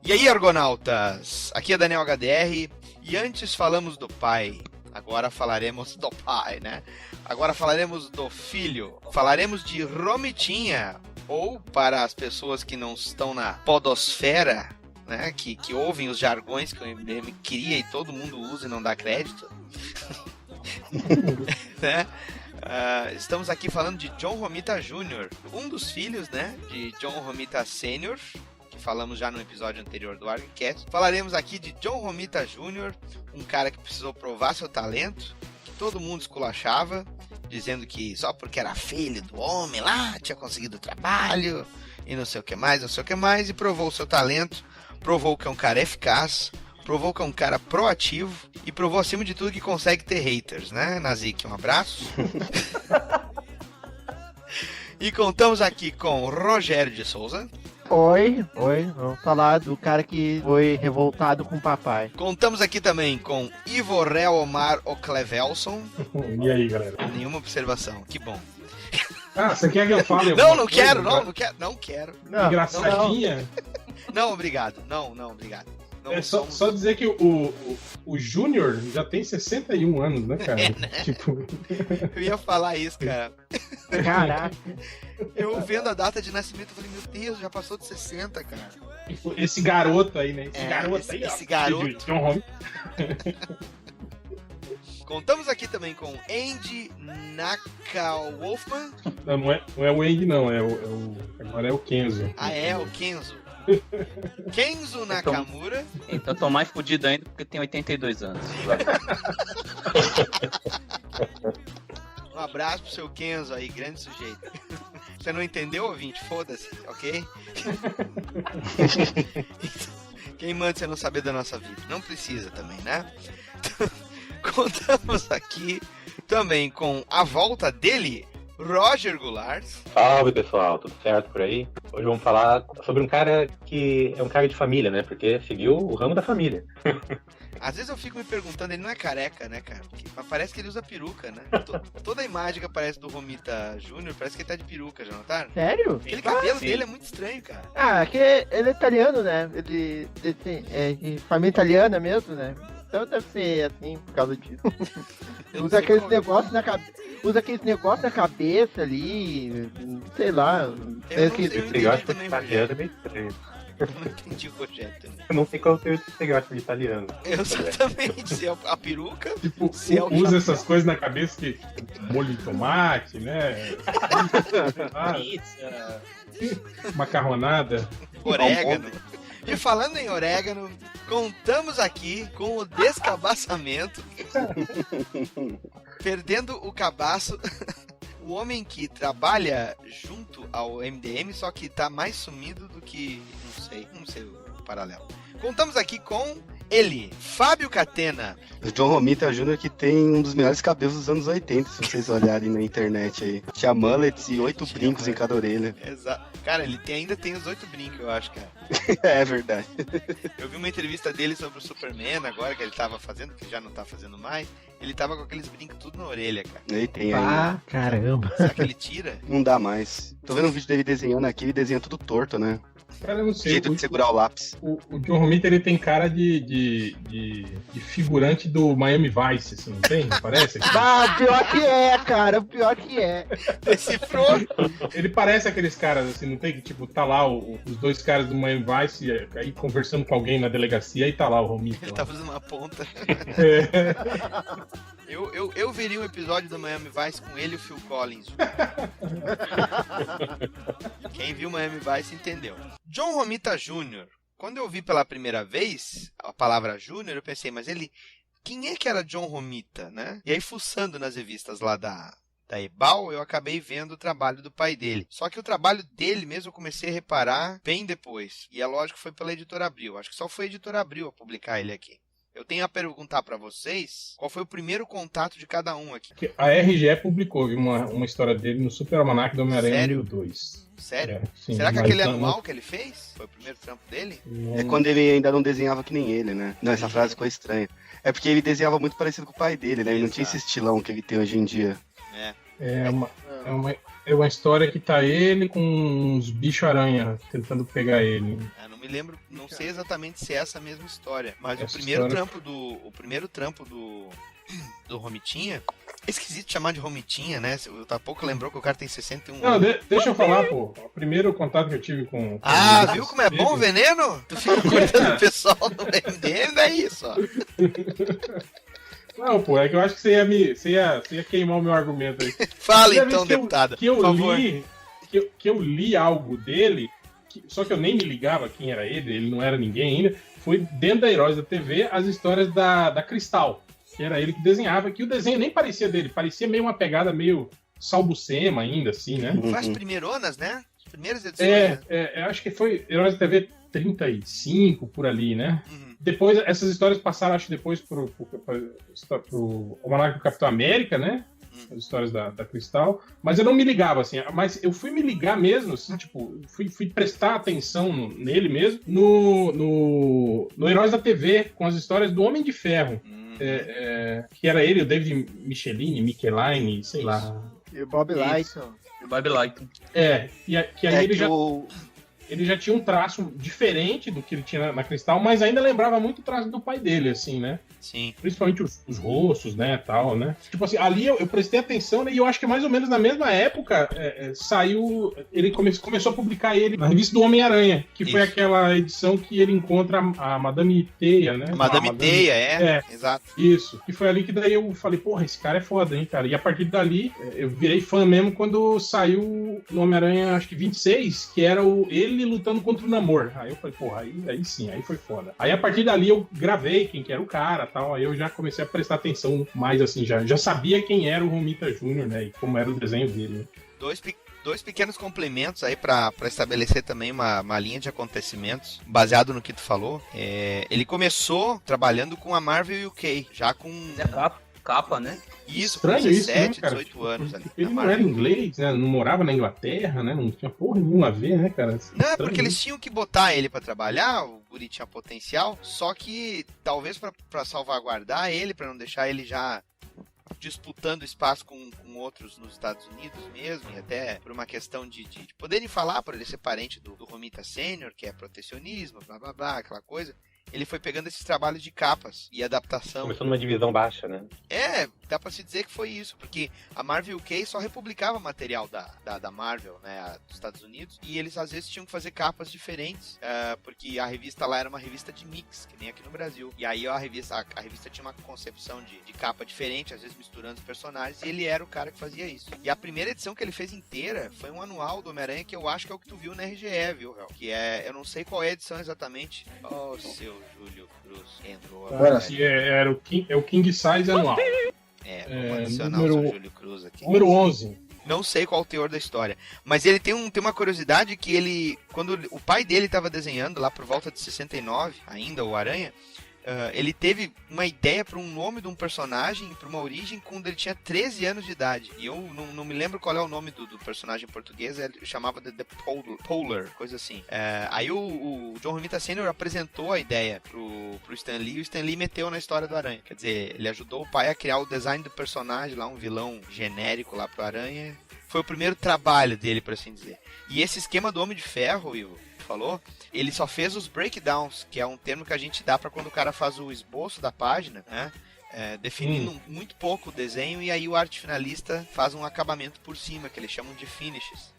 E aí, argonautas? Aqui é Daniel HDR e antes falamos do pai, agora falaremos do pai, né? Agora falaremos do filho, falaremos de Romitinha, ou para as pessoas que não estão na podosfera, né? Que ouvem os jargões que o MDM cria e todo mundo usa e não dá crédito. Né? Estamos aqui falando de John Romita Jr., um dos filhos, né, de John Romita Sr., que falamos já no episódio anterior do ArgCast. Falaremos aqui de John Romita Jr., um cara que precisou provar seu talento, que todo mundo esculachava, dizendo que só porque era filho do homem lá, tinha conseguido trabalho, e não sei o que mais, e provou o seu talento, provou que é um cara eficaz, provou que é um cara proativo e provou, acima de tudo, que consegue ter haters, né, Nazik? Um abraço. E contamos aqui com Rogério de Souza. Oi, vamos falar do cara que foi revoltado com o papai. Contamos aqui também com Ivorel Omar Oclevelson. E aí, galera? Nenhuma observação, que bom. Ah, você quer que eu fale? Não quero. Engraçadinha? Não, obrigado. Não, obrigado. Não É somos... só dizer que o Júnior já tem 61 anos, né, cara? Né? Tipo... Eu ia falar isso, cara. Caraca. Eu vendo a data de nascimento, eu falei, meu Deus, já passou de 60, cara. Esse garoto aí, né? Esse garoto. John Home. Contamos aqui também com Andy Naka-Wolfman. Não é o Andy, não. Agora é o Kenzo. Ah, é, o Kenzo. Kenzo Nakamura. Então tô mais fudido ainda porque tem 82 anos. Um abraço pro seu Kenzo aí, grande sujeito. Você não entendeu, ouvinte? Foda-se, ok? Quem manda você não saber da nossa vida? Não precisa também, né? Contamos aqui também com a volta dele, Roger Goulart. Salve, pessoal, tudo certo por aí? Hoje vamos falar sobre um cara que é um cara de família, né? Porque seguiu o ramo da família. Às vezes eu fico me perguntando, ele não é careca, né, cara? Porque parece que ele usa peruca, né? Toda a imagem que aparece do Romita Júnior parece que ele tá de peruca, já notaram? Sério? Aquele cabelo dele é muito estranho, cara. Ah, que ele é italiano, né? Ele é de família italiana mesmo, né? Então deve ser assim, por causa disso. Usa aqueles negócios na cabeça. Usa aqueles negócios na cabeça ali, sei lá. Esse gato italiano é meio estranho. Eu não entendi o Rogério também. Eu não sei qual é o estereótipo de italiano. Exatamente, se é a peruca, Tipo, se é o usa chapéu. essas coisas na cabeça que molho de tomate, né? Pizza. Macarronada. Orégano. E falando em orégano, contamos aqui com o descabaçamento. Perdendo o cabaço. O homem que trabalha junto ao MDM, só que tá mais sumido do que... Não sei o paralelo. Contamos aqui com ele, Fábio Catena. O John Romita Jr. que tem um dos melhores cabelos dos anos 80, se vocês olharem na internet aí. Tinha mullets e 8 brincos em cada orelha. Exato. Cara, ele ainda tem os 8 brincos, eu acho, cara. É verdade. Eu vi uma entrevista dele sobre o Superman, agora que ele tava fazendo, que já não tá fazendo mais. Ele tava com aqueles brincos tudo na orelha, cara. Ele tem aí. Ah, caramba. Será que ele tira? Não dá mais. Tô vendo um vídeo dele desenhando aqui, ele desenha tudo torto, né? Cara, eu não sei. Jeito de segurar o lápis. O John Romita, ele tem cara de figurante do Miami Vice, assim, não tem? Não parece? Ah, pior que é, cara. Pior que é. Decifrou? Ele parece aqueles caras, assim, não tem? Que, tipo, tá lá os dois caras do Miami Vice aí conversando com alguém na delegacia e tá lá o Romita. Ele tá fazendo uma ponta. É. Eu veria um episódio do Miami Vice com ele e o Phil Collins. Quem viu Miami Vice entendeu. John Romita Jr. Quando eu vi pela primeira vez a palavra Júnior, eu pensei, mas ele... Quem é que era John Romita, né? E aí, fuçando nas revistas lá da Ebal, eu acabei vendo o trabalho do pai dele. Só que o trabalho dele mesmo eu comecei a reparar bem depois. E é lógico que foi pela Editora Abril. Acho que só foi a Editora Abril a publicar ele aqui. Eu tenho a perguntar pra vocês qual foi o primeiro contato de cada um aqui. A RGE publicou, viu, uma história dele no Super Almanac do Homem-Aranha Sério? 2. Sério? É, sim, Será que mas aquele não- anual que ele fez foi o primeiro trampo dele? É quando ele ainda não desenhava que nem ele, né? Não, essa frase ficou estranha. É porque ele desenhava muito parecido com o pai dele, né? Ele não tinha esse estilão que ele tem hoje em dia. É uma história que tá ele com uns bichos-aranha tentando pegar ele. Eu não me me lembro, não sei exatamente se é essa mesma história, mas Essa o primeiro história. trampo do Romitinha, é esquisito chamar de Romitinha, né? O Tapoco lembrou que o cara tem 61 Não, anos. deixa eu falar, pô. O primeiro contato que eu tive com Ah, o viu como é bom o veneno? Tu fica cortando o pessoal no MDM, é isso, ó. Não, pô, é que eu acho que você ia queimar o meu argumento aí. Fala Primeira então, vez deputada, que eu por favor. li, que eu li algo dele, só que eu nem me ligava quem era ele não era ninguém ainda, foi dentro da Heróis da TV as histórias da Cristal, que era ele que desenhava, que o desenho nem parecia dele, parecia meio uma pegada meio Salbucema ainda, assim, né? Foi as primeironas, né? As primeiras edições, né? Acho que foi Heróis da TV 35, por ali, né? Uhum. Depois, essas histórias passaram, acho que depois pro Almanac do Capitão América, né? As histórias da Cristal. Mas eu não me ligava, assim. Mas eu fui me ligar mesmo, assim, tipo, fui prestar atenção nele mesmo, no Heróis da TV, com as histórias do Homem de Ferro. Que era ele, o David Michelinie, sei lá. E o Bob Lighton. O Bob Lighton. Que aí ele já tinha um traço diferente do que ele tinha na Cristal, mas ainda lembrava muito o traço do pai dele, assim, né? Sim. Principalmente os rostos, né, tal, né? Tipo assim, ali eu prestei atenção, né, e eu acho que mais ou menos na mesma época saiu... Ele começou a publicar ele na revista do Homem-Aranha, que foi aquela edição que ele encontra a Madame Teia, né? Madame Teia, exato. Isso. E foi ali que daí eu falei, porra, esse cara é foda, hein, cara? E a partir dali, eu virei fã mesmo quando saiu no Homem-Aranha, acho que 26, que era ele lutando contra o Namor. Aí eu falei, porra, aí sim, aí foi foda. Aí a partir dali eu gravei quem que era o cara, tal, aí eu já comecei a prestar atenção mais, assim, já sabia quem era o Romita Jr., né, e como era o desenho dele. Dois pequenos complementos aí pra estabelecer também uma linha de acontecimentos, baseado no que tu falou. Ele começou trabalhando com a Marvel UK, já com... Capa, né? Isso, Estranho com 17, isso, né, cara? 18 anos ali. Ele não era inglês, né? Não morava na Inglaterra, né? Não tinha porra nenhuma a ver, né, cara? Não, é porque eles tinham que botar ele pra trabalhar, o guri tinha potencial, só que talvez pra salvaguardar ele, pra não deixar ele já disputando espaço com outros nos Estados Unidos mesmo, e até por uma questão de poderem falar, por ele ser parente do Romita Sênior, que é protecionismo, blá blá blá, aquela coisa. Ele foi pegando esses trabalhos de capas e adaptação. Começou numa divisão baixa, né? Dá pra se dizer que foi isso, porque a Marvel UK só republicava material da Marvel, né, dos Estados Unidos, e eles às vezes tinham que fazer capas diferentes, porque a revista lá era uma revista de mix, que nem aqui no Brasil. E aí a revista tinha uma concepção de capa diferente, às vezes misturando os personagens, e ele era o cara que fazia isso. E a primeira edição que ele fez inteira foi um anual do Homem-Aranha, que eu acho que é o que tu viu na RGE, viu, Hel? Que eu não sei qual é a edição exatamente. Oh, seu Júlio Cruz entrou agora. Era o King Size anual. Vamos adicionar o seu Júlio Cruz aqui. Número 11. Não sei qual o teor da história, mas ele tem uma curiosidade que ele, quando o pai dele estava desenhando lá por volta de 69, ainda o Aranha, ele teve uma ideia para um nome de um personagem, para uma origem, quando ele tinha 13 anos de idade. E eu não me lembro qual é o nome do personagem em português, ele chamava de The Polar, coisa assim. Aí o John Romita Sr. apresentou a ideia pro Stan Lee, e o Stan Lee meteu na história do Aranha. Quer dizer, ele ajudou o pai a criar o design do personagem, lá um vilão genérico lá pro Aranha. Foi o primeiro trabalho dele, por assim dizer. E esse esquema do Homem de Ferro, Will, falou, ele só fez os breakdowns, que é um termo que a gente dá para quando o cara faz o esboço da página, né? Definindo muito pouco o desenho, e aí o arte finalista faz um acabamento por cima, que eles chamam de finishes.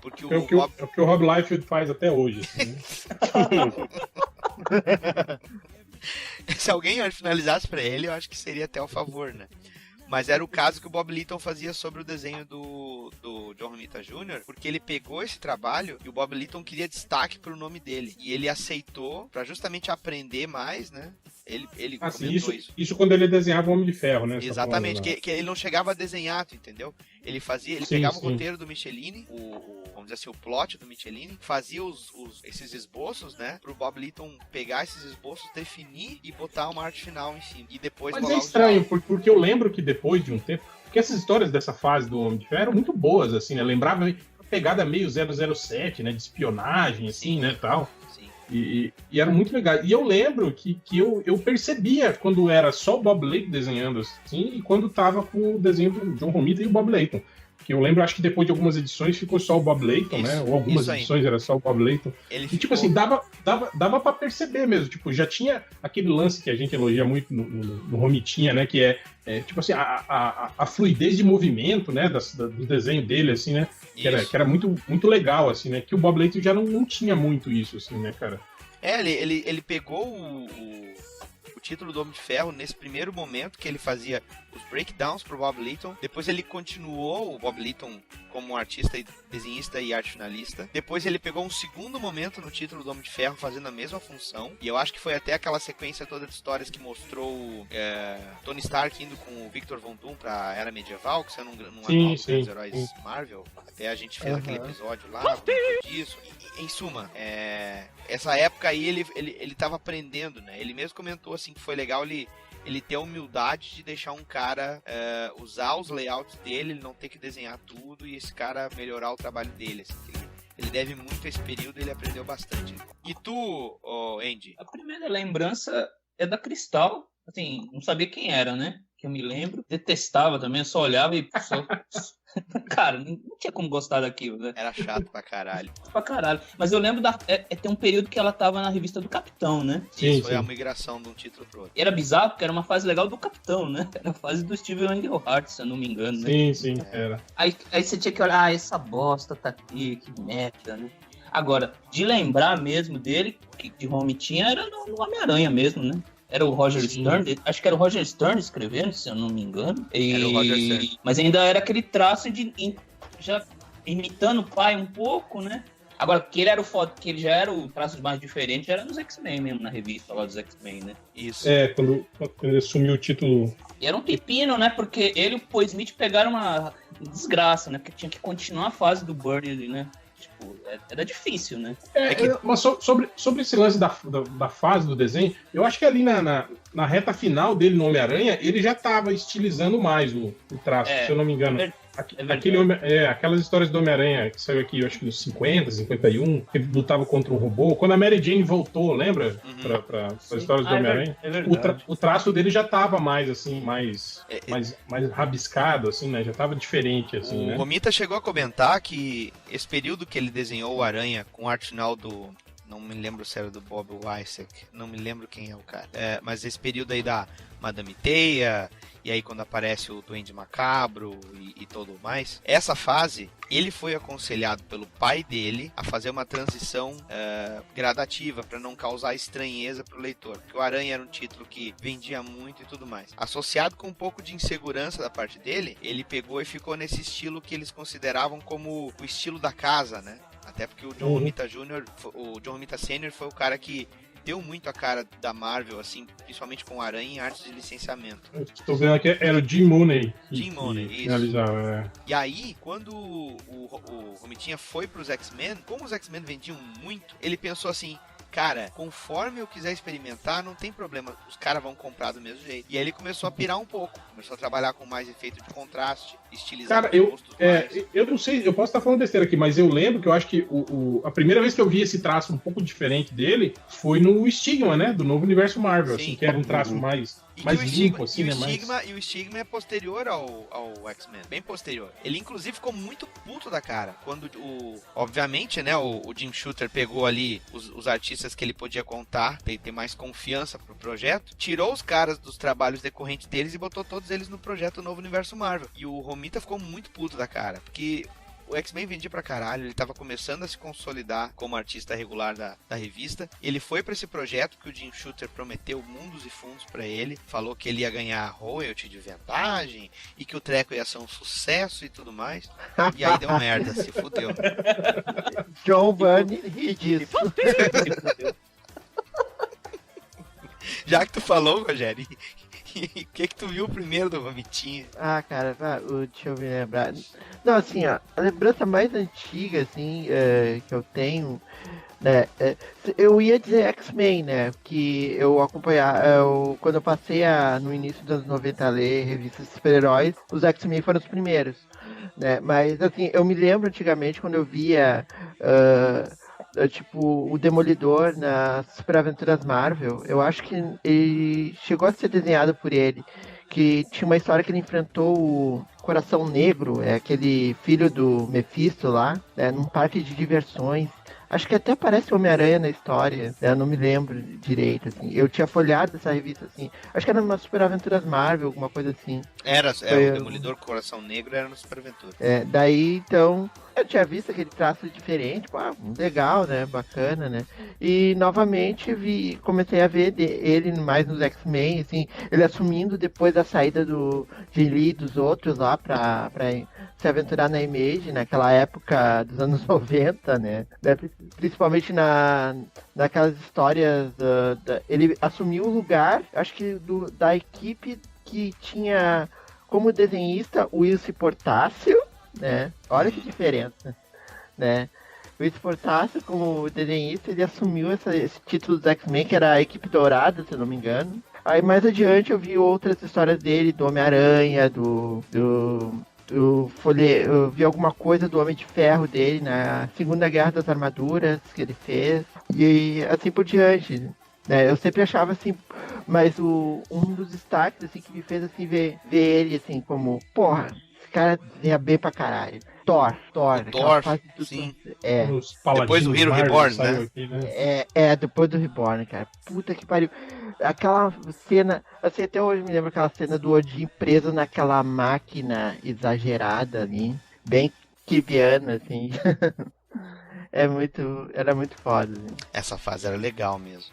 Porque é o que o Rob Liefeld faz até hoje. Assim, né? Se alguém finalizasse para ele, eu acho que seria até ao favor, né? Mas era o caso que o Bob Litton fazia sobre o desenho do John Romita Jr., porque ele pegou esse trabalho e o Bob Litton queria destaque pro nome dele. E ele aceitou para justamente aprender mais, né? Ele comentou isso quando ele desenhava o Homem de Ferro, né? Exatamente, que ele não chegava a desenhar, tu entendeu? Ele pegava o roteiro do Michelinie, vamos dizer assim, o plot do Michelinie, fazia esses esboços, né? Pro Bob Litton pegar esses esboços, definir e botar uma arte final em cima. E depois Mas é estranho, porque eu lembro que depois de um tempo, porque essas histórias dessa fase do Homem de Ferro eram muito boas, assim, né? Lembrava a pegada meio 007, né? De espionagem, assim, né? Tal. E era muito legal. E eu lembro que eu percebia quando era só o Bob Layton desenhando assim, e quando tava com o desenho do John Romita e o Bob Layton. Que eu lembro, acho que depois de algumas edições ficou só o Bob Layton, Isso, né? Ou algumas isso aí. edições era só o Bob Layton. Ele E, tipo ficou- assim, dava pra perceber mesmo. Tipo, já tinha aquele lance que a gente elogia muito no Romitinha, né? Que tipo assim, a fluidez de movimento, né? Do desenho dele, assim, né? Que Isso. era muito, muito legal, assim, né? Que o Bob Layton já não tinha muito isso, assim, né, cara? Ele pegou o título do Homem de Ferro nesse primeiro momento que ele fazia os breakdowns pro Bob Layton. Depois ele continuou o Bob Layton como artista, desenhista e arte finalista. Depois ele pegou um segundo momento no título do Homem de Ferro fazendo a mesma função. E eu acho que foi até aquela sequência toda de histórias que mostrou Tony Stark indo com o Victor Von Doom pra Era Medieval, que saiu num anual dos grandes heróis Marvel. Até a gente fez aquele episódio lá, muito disso. Em suma, essa época aí ele tava aprendendo, né? Ele mesmo comentou assim que foi legal ele ter a humildade de deixar um cara usar os layouts dele, ele não ter que desenhar tudo e esse cara melhorar o trabalho dele. Assim, ele deve muito a esse período e ele aprendeu bastante. E tu, Andy? A primeira lembrança é da Cristal. Assim, não sabia quem era, né? Que eu me lembro. Detestava também, eu só olhava e só... Cara, não tinha como gostar daquilo, né? Era chato pra caralho. Pra caralho. Mas eu lembro tem um período que ela tava na revista do Capitão, né? Isso foi a migração de um título pro outro. E era bizarro porque era uma fase legal do Capitão, né? Era a fase do Steven Englehart, se eu não me engano, né? Sim, era. Aí você tinha que olhar, essa bosta tá aqui, que merda, né? Agora, de lembrar mesmo dele, que de Romitinha, era no Homem-Aranha mesmo, né? Era o Roger Stern, acho que era o Roger Stern escrevendo, se eu não me engano. Era o Roger Stern. Mas ainda era aquele traço já imitando o pai um pouco, né? Agora, que ele era que ele já era o traço mais diferente, era nos X-Men mesmo, na revista lá dos X-Men, né? Isso. Quando ele assumiu o título. E era um pepino, né? Porque ele e o Paul Smith pegaram uma desgraça, né? Porque tinha que continuar a fase do Burnley, né? Tipo, era difícil, né? Mas sobre esse lance da fase do desenho, eu acho que ali na reta final dele no Homem-Aranha, ele já estava estilizando mais o traço, se eu não me engano. Aquelas histórias do Homem-Aranha que saiu aqui, eu acho que nos 50, 51, que ele lutava contra um robô. Quando a Mary Jane voltou, lembra? Para as histórias do Homem-Aranha. O traço dele já estava mais, assim, mais rabiscado, assim, né? Já estava diferente, assim, né? O Romita chegou a comentar que esse período que ele desenhou o Aranha com arte final do... Não me lembro se era do Bob Weissek, não me lembro quem é o cara. Mas esse período aí da Madame Teia, e aí quando aparece o Duende Macabro e tudo mais. Essa fase, ele foi aconselhado pelo pai dele a fazer uma transição gradativa para não causar estranheza pro leitor. Porque o Aranha era um título que vendia muito e tudo mais. Associado com um pouco de insegurança da parte dele, ele pegou e ficou nesse estilo que eles consideravam como o estilo da casa, né? Até porque o John Romita Jr., o John Romita Sr. foi o cara que deu muito a cara da Marvel, assim, principalmente com o Aranha em artes de licenciamento. Estou vendo aqui, era o Jim Mooney. Jim Mooney, isso. Finalizava, E aí, quando o Romitinha foi pros X-Men, como os X-Men vendiam muito, ele pensou assim... Cara, conforme eu quiser experimentar, não tem problema, os caras vão comprar do mesmo jeito. E aí ele começou a pirar um pouco, começou a trabalhar com mais efeito de contraste, estilizar cara, os rostos mais. Eu não sei, eu posso estar falando besteira aqui, mas eu lembro que eu acho que a primeira vez que eu vi esse traço um pouco diferente dele foi no Stigma, né? Do novo universo Marvel, Sim. assim, que era um traço mais limpo, assim, né? E o Stigma é posterior ao X-Men, bem posterior. Ele, inclusive, ficou muito puto da cara. Quando obviamente, né, o Jim Shooter pegou ali os artistas que ele podia contar, ter mais confiança pro projeto, tirou os caras dos trabalhos decorrentes deles e botou todos eles no projeto Novo Universo Marvel. E o Romita ficou muito puto da cara, porque o X-Men vendia pra caralho, ele tava começando a se consolidar como artista regular da revista. Ele foi pra esse projeto que o Jim Shooter prometeu mundos e fundos pra ele, falou que ele ia ganhar royalty de vantagem e que o treco ia ser um sucesso e tudo mais. E aí deu merda, se fudeu. John Byrne ri disso. Já que tu falou, Rogério, o que tu viu primeiro do Romitinha? Ah, cara, deixa eu me lembrar. Não, assim, ó, a lembrança mais antiga, assim, que eu tenho, né, eu ia dizer X-Men, né, que eu acompanhava, quando eu passei no início dos anos 90 a ler revistas de super-heróis, os X-Men foram os primeiros, né, mas, assim, eu me lembro antigamente quando eu via... tipo, o Demolidor nas Super Aventuras Marvel, eu acho que ele chegou a ser desenhado por ele, que tinha uma história que ele enfrentou Coração Negro, é aquele filho do Mephisto lá, num parque de diversões. Acho que até aparece o Homem-Aranha na história, né? Eu não me lembro direito, assim. Eu tinha folhado essa revista, assim. Acho que era uma Super Aventuras Marvel, alguma coisa assim. O Demolidor Coração Negro era no Super Aventura. Daí, então, eu tinha visto aquele traço diferente, legal, né? Bacana, né? E, novamente, comecei a ver ele mais nos X-Men, assim, ele assumindo depois da saída do Jim Lee e dos outros lá pra se aventurar na Image, naquela época dos anos 90, né? Principalmente naquelas histórias, ele assumiu o lugar, acho que da equipe que tinha como desenhista o Wilson Portácio, né? Olha que diferença, né? O Wilson Portácio, como desenhista, ele assumiu esse título dos X-Men, que era a equipe dourada, se eu não me engano. Aí mais adiante eu vi outras histórias dele, do Homem-Aranha, eu vi alguma coisa do Homem de Ferro dele na Segunda Guerra das Armaduras que ele fez, e assim por diante, né? Eu sempre achava assim, mas um dos destaques assim, que me fez assim, ver ele assim como, porra, esse cara desenha bem pra caralho. Thor, sim. Depois do Hero Reborn, né? Aqui, né? Depois do Reborn, cara. Puta que pariu. Aquela cena, assim, até hoje me lembro aquela cena do Odin preso naquela máquina exagerada ali, bem kibiana, assim. Era muito foda, assim. Essa fase era legal mesmo.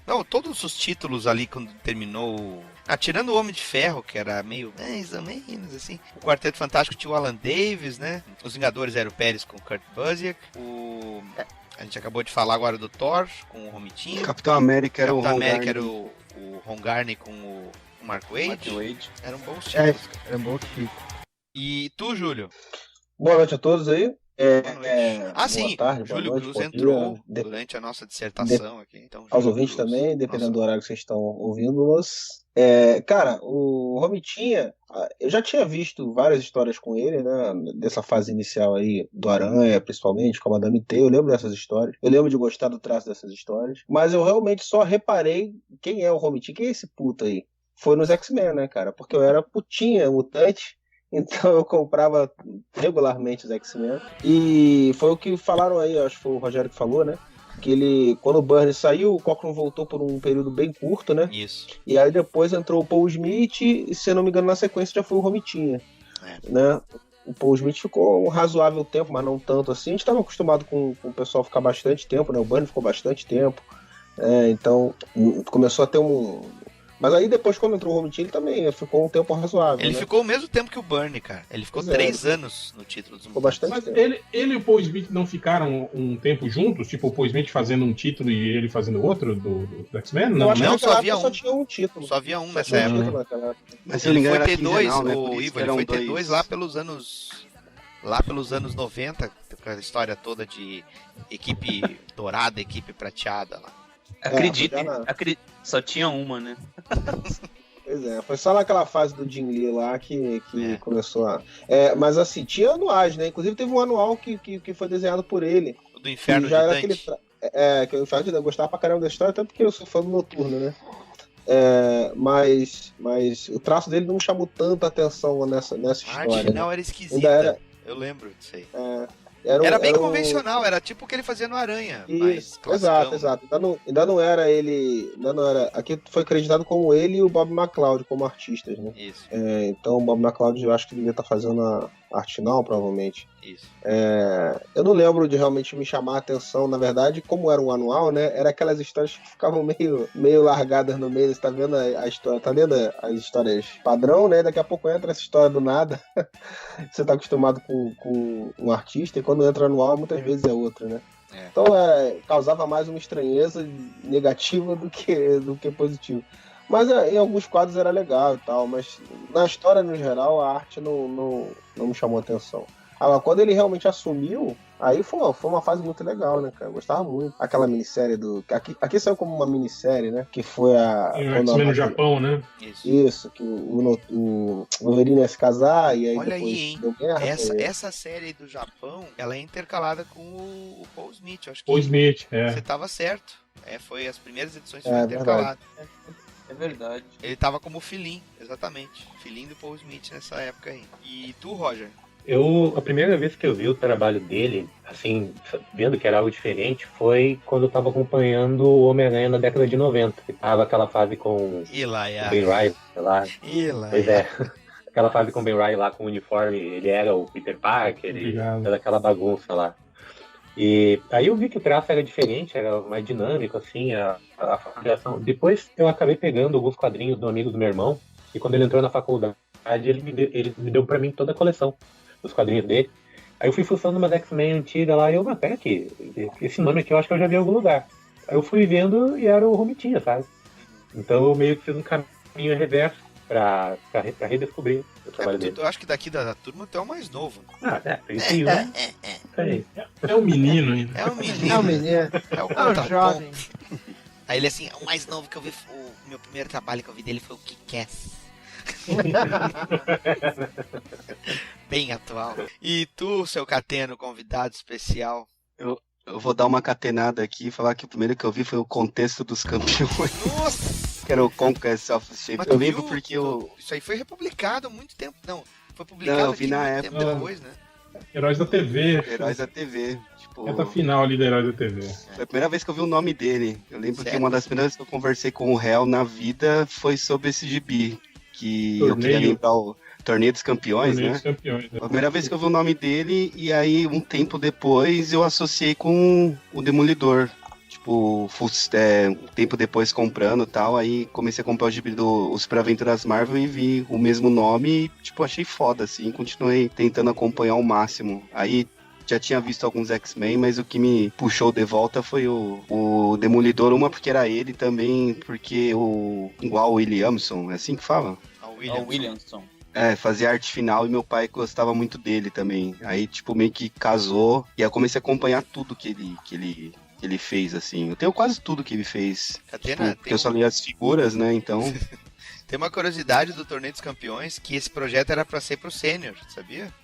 Não, todos os títulos ali quando terminou. Tirando o Homem de Ferro, que era meio mais ou menos assim. O Quarteto Fantástico tinha o Alan Davis, né? Os Vingadores eram o Pérez com o Kurt Busiek. A gente acabou de falar agora do Thor com o Romitinho. Capitão América era o Ron Garney com o Mark Waid. Eram bons títulos. Eram bons títulos. E tu, Júlio? Boa noite a todos aí. Sim, tarde, Júlio noite, Cruz bom entrou dia. durante a nossa dissertação aqui. Então, Aos Júlio ouvintes Cruz, também, dependendo do nossa. horário que vocês estão ouvindo-nos. Cara, o Romitinha, eu já tinha visto várias histórias com ele, né? Dessa fase inicial aí do Aranha, principalmente, com a Madame T. Eu lembro dessas histórias. Eu lembro de gostar do traço dessas histórias. Mas eu realmente só reparei quem é o Romitinha, quem é esse puto aí. Foi nos X-Men, né, cara? Porque eu era putinha, mutante. Então eu comprava regularmente os X-Men. E foi o que falaram aí, acho que foi o Rogério que falou, né? Que ele, quando o Byrne saiu, o Cockrum voltou por um período bem curto, né? Isso. E aí depois entrou o Paul Smith, e se eu não me engano, na sequência já foi o Romitinha. Né? O Paul Smith ficou um razoável tempo, mas não tanto assim. A gente estava acostumado com o pessoal ficar bastante tempo, né? O Byrne ficou bastante tempo. Então começou a ter Mas aí depois, quando entrou o Romitinha, ele também ficou um tempo razoável. Ele né? ficou o mesmo tempo que o Byrne, cara. Ele ficou 3 anos no título dos Ficou Mutantes. bastante Mas tempo. ele e o Paul Smith não ficaram um tempo juntos? Tipo, o Paul Smith fazendo um título e ele fazendo outro do X-Men? Eu acho que não, naquela só havia época só um. tinha um título. Só havia um Só nessa tinha um época. título naquela época. Mas se eu não me Ele engano foi era ter dois, quinzenal, né? o Por isso Ivo, que ele eram foi ter dois. dois lá pelos anos 90, com a história toda de equipe dourada, equipe prateada lá. Acredite, já na- só tinha uma, né? Pois é, foi só naquela fase do Jim Lee lá que É. começou a... mas assim, tinha anuais, né? Inclusive teve um anual que foi desenhado por ele. O do Inferno que já de era Dante. que o Inferno de Dante, eu gostava pra caramba da história, até porque eu sou fã do Noturno, né? Mas o traço dele não me chamou tanta atenção nessa A arte história, né? final era esquisita. Ainda era- Eu lembro disso aí. Era bem um- convencional, era tipo o que ele fazia no Aranha. Mais Isso, classicão. exato. Ainda não era ele. Ainda não era. Aqui foi acreditado como ele e o Bob McLeod como artistas, né? Isso, Então o Bob McLeod eu acho que devia estar fazendo a arte final, provavelmente. isso. Eu não lembro de realmente me chamar a atenção, na verdade, como era um anual, né? Era aquelas histórias que ficavam meio largadas no meio. Você tá vendo a história, tá lendo as histórias padrão, né? Daqui a pouco entra essa história do nada. Você tá acostumado com um artista e quando entra anual, muitas vezes é outra, né? Então causava mais uma estranheza negativa do que positiva. Mas em alguns quadros era legal e tal, mas na história no geral a arte não me chamou atenção. Agora, quando ele realmente assumiu, aí foi uma fase muito legal, né, cara? Eu gostava muito. Aquela minissérie do... Aqui saiu como uma minissérie, né? Que foi a... E o quando X-Men no Japão, né? Isso, que o Wolverine ia se casar e aí Olha depois aí, hein? deu guerra. Essa série aí do Japão, ela é intercalada com o Paul Smith. Eu acho que Paul Smith, você tava certo. Foi as primeiras edições que foram É, intercaladas. É verdade. Ele tava como filhinho, exatamente. Filhinho do Paul Smith nessa época aí. E tu, Roger? A primeira vez que eu vi o trabalho dele, assim, vendo que era algo diferente, foi quando eu tava acompanhando o Homem-Aranha na década de 90. Que tava aquela fase com o Ben Reilly, sei lá. Pois é. Aquela fase com o Ben Reilly lá com o uniforme, ele era o Peter Parker, toda aquela bagunça lá. E aí eu vi que o traço era diferente, era mais dinâmico, assim, a criação. Depois eu acabei pegando alguns quadrinhos do amigo do meu irmão, e quando ele entrou na faculdade, ele me deu pra mim toda a coleção dos quadrinhos dele. Aí eu fui fuçando umas X-Men antigas lá, e eu, mas pera aqui, esse nome aqui eu acho que eu já vi em algum lugar. Aí eu fui vendo e era o Romitinha, sabe? Então eu meio que fiz um caminho reverso pra redescobrir o trabalho dele. Eu acho que daqui da turma tu é o mais novo. Ah, 31, né? É um menino ainda. É o menino. É o menino. É o É o jovem. Aí ele assim, o mais novo que eu vi, o meu primeiro trabalho que eu vi dele foi o Kick-Ass. Bem atual. E tu, seu Cateno, convidado especial? Eu vou dar uma catenada aqui e falar que o primeiro que eu vi foi o Contexto dos Campeões. Nossa! Que era o Conquest of Shape. Eu lembro porque eu... Isso aí foi republicado há muito tempo. Não, foi publicado Não, eu vi aqui na muito época. tempo depois, né? Heróis da TV. Heróis da TV. Tipo, Reta final ali da Heróis da TV. foi a primeira vez que eu vi o nome dele. Eu lembro Sério? que uma das primeiras vezes que eu conversei com o réu na vida foi sobre esse gibi. Que eu Torneio. queria lembrar o Torneio dos Campeões, Torneio né? dos Campeões. Né? Foi a primeira vez que eu vi o nome dele, e aí um tempo depois eu associei com o Demolidor. Tipo, um tempo depois comprando e tal, aí comecei a comprar o gibi do Super Aventuras Marvel e vi o mesmo nome e, tipo, achei foda, assim, continuei tentando acompanhar ao máximo. Aí já tinha visto alguns X-Men, mas o que me puxou de volta foi o Demolidor, uma porque era ele, também porque igual o Williamson, é assim que fala? O Williamson. Fazia arte final e meu pai gostava muito dele também. Aí, tipo, meio que casou e aí eu comecei a acompanhar tudo que ele fez, assim. Eu tenho quase tudo que ele fez. Catena, Porque eu só li as figuras, né, então... Tem uma curiosidade do Torneio dos Campeões, que esse projeto era pra ser pro Sênior, sabia?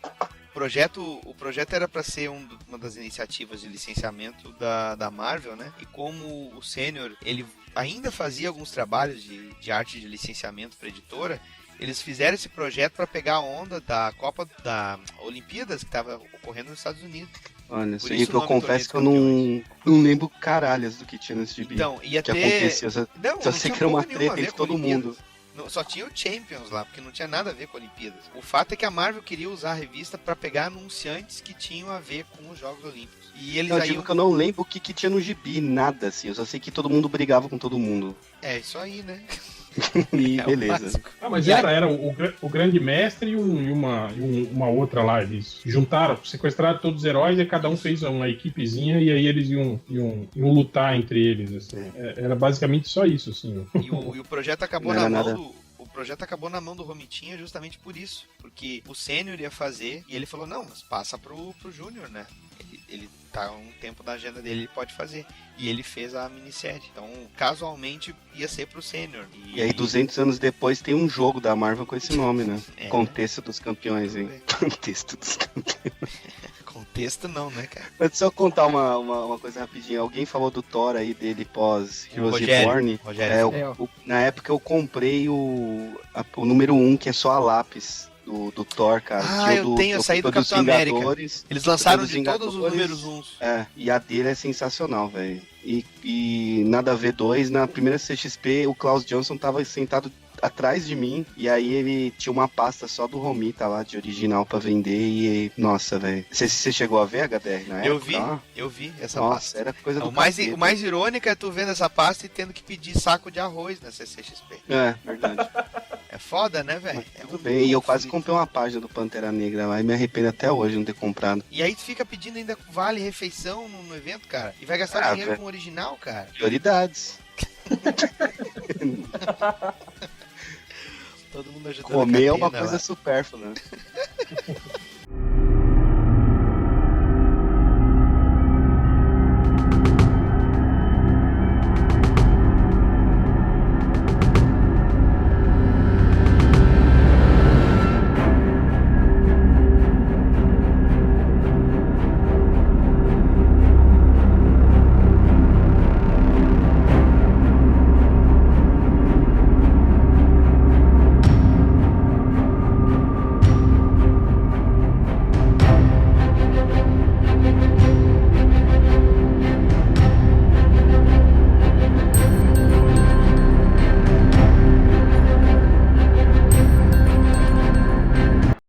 O projeto era para ser uma das iniciativas de licenciamento da Marvel, né? E como o Sênior, ele ainda fazia alguns trabalhos de arte de licenciamento para editora, eles fizeram esse projeto para pegar a onda da Copa da Olimpíadas que estava ocorrendo nos Estados Unidos. Olha, Por isso isso que o eu nome confesso que eu Torneio não lembro caralhas do que tinha nesse gibi. Então, ia que ter... acontecia. Só sei que era uma treta entre todo mundo. Só tinha o Champions lá, porque não tinha nada a ver com Olimpíadas. O fato é que a Marvel queria usar a revista para pegar anunciantes que tinham a ver com os Jogos Olímpicos. E eles Eu digo que eu não lembro o que tinha no gibi, nada assim. Eu só sei que todo mundo brigava com todo mundo. É isso aí, né? E É o beleza. básico. Mas era o Grande Mestre e uma outra lá. Eles juntaram, sequestraram todos os heróis e cada um fez uma equipezinha e aí eles iam lutar entre eles. Assim. Era basicamente só isso. Assim. E o projeto acabou Não na era mão nada. O projeto acabou na mão do Romitinha justamente por isso. Porque o Sênior ia fazer e ele falou, não, mas passa pro Júnior, né? Ele tá um tempo na agenda dele, ele pode fazer. E ele fez a minissérie. Então, casualmente, ia ser pro Sênior. E aí, 200 anos depois, tem um jogo da Marvel com esse nome, né? É. Contexto dos Campeões, hein? Contexto dos Campeões. Contexto não, né, cara? Mas só contar uma coisa rapidinho. Alguém falou do Thor aí, dele pós Heroes Reborn. Rogério. Na época eu comprei o número 1, que é só a lápis do Thor, cara. Ah, eu saí do Capitão América. Eles lançaram de todos os números 1. E a dele é sensacional, velho. E nada a ver 2, na primeira CXP, o Klaus Johnson tava sentado atrás de mim, e aí ele tinha uma pasta só do Romita lá, de original pra vender, e nossa, velho. Você chegou a ver, HDR, na época? Eu vi essa Nossa, pasta. era coisa do O mais irônico é tu vendo essa pasta e tendo que pedir saco de arroz na CCXP. É, verdade. É foda, né, velho? Tudo bem, e eu quase comprei uma página do Pantera Negra lá, e me arrependo até hoje de não ter comprado. E aí tu fica pedindo ainda vale refeição no evento, cara, e vai gastar dinheiro velho. com o original, cara. Prioridades. Todo mundo ajudando Comer é a uma Catena coisa lá. supérflua, né?